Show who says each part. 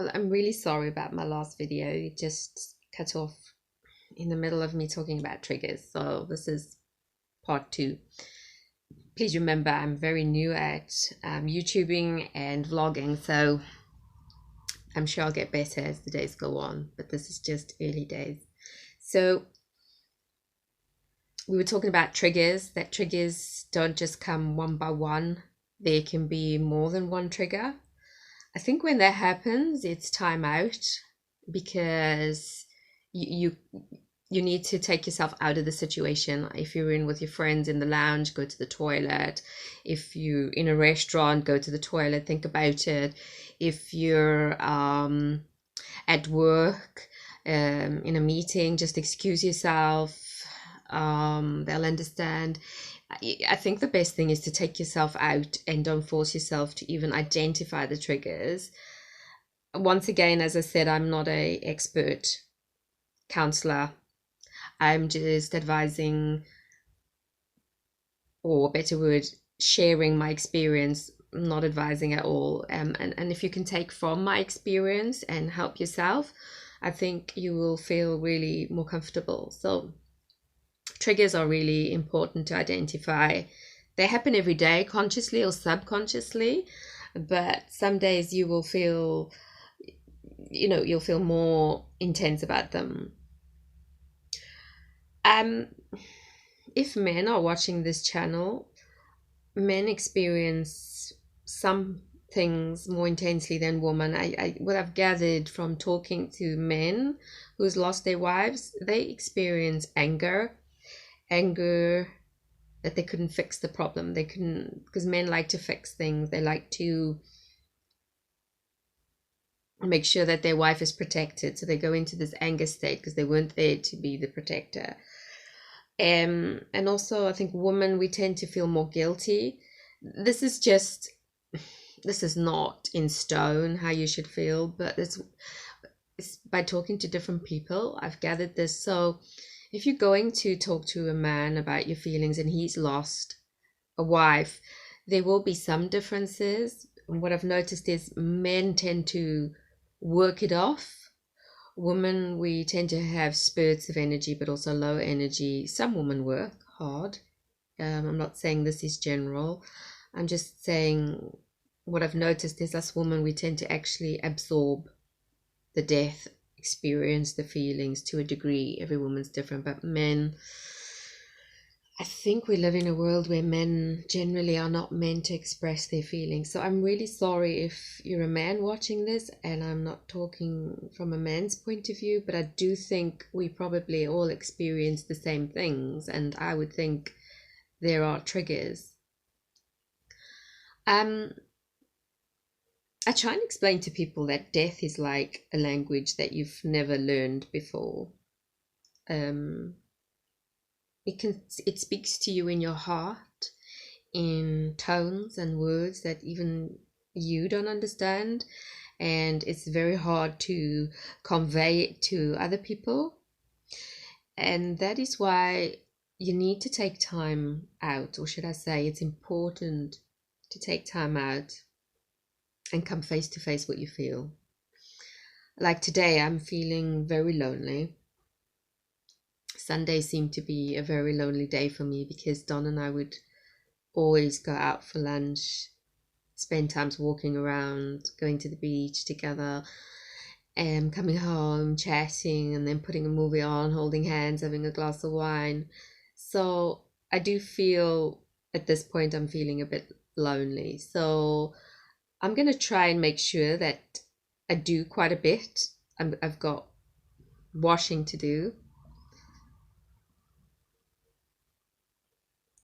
Speaker 1: Well, I'm really sorry about my last video. It just cut off in the middle of me talking about triggers. So this is part two. Please remember, I'm very new at YouTubing and vlogging, so I'm sure I'll get better as the days go on, but this is just early days. So we were talking about triggers, that triggers don't just come one by one. There can be more than one trigger. I think when that happens, it's time out because you need to take yourself out of the situation. If you're in with your friends in the lounge, go to the toilet. If you're in a restaurant, go to the toilet, think about it. If you're at work, in a meeting, just excuse yourself. They'll understand. I think the best thing is to take yourself out and don't force yourself to even identify the triggers. Once again, as I said, I'm not a expert counselor. I'm just advising, or a better word, sharing my experience, not advising at all. And if you can take from my experience and help yourself, I think you will feel really more comfortable. So triggers are really important to identify. They happen every day, consciously or subconsciously, but some days you will feel, you'll feel more intense about them. If men are watching this channel, men experience some things more intensely than women. What I've gathered from talking to men who's lost their wives, they experience anger that they couldn't fix the problem. They couldn't, because men like to fix things. They like to make sure that their wife is protected. So they go into this anger state because they weren't there to be the protector. And also, I think women, we tend to feel more guilty. This is not in stone how you should feel, but it's by talking to different people, I've gathered this. So if you're going to talk to a man about your feelings and he's lost a wife, there will be some differences. And what I've noticed is men tend to work it off. Women, we tend to have spurts of energy, but also low energy. Some women work hard. I'm not saying this is general. I'm just saying what I've noticed is us women, we tend to actually absorb the death, experience the feelings to a degree. Every woman's different, but men, I think we live in a world where men generally are not meant to express their feelings. So I'm really sorry if you're a man watching this, and I'm not talking from a man's point of view, but I do think we probably all experience the same things, and I would think there are triggers. I try and explain to people that death is like a language that you've never learned before. It speaks to you in your heart in tones and words that even you don't understand, and it's very hard to convey it to other people. And that is why you need to take time out, or should I say, it's important to take time out and come face to face what you feel. Like today, I'm feeling very lonely. Sunday seemed to be a very lonely day for me because Don and I would always go out for lunch, spend times walking around, going to the beach together, and coming home, chatting, and then putting a movie on, holding hands, having a glass of wine. So I do feel at this point I'm feeling a bit lonely. So I'm going to try and make sure that I do quite a bit. I've got washing to do.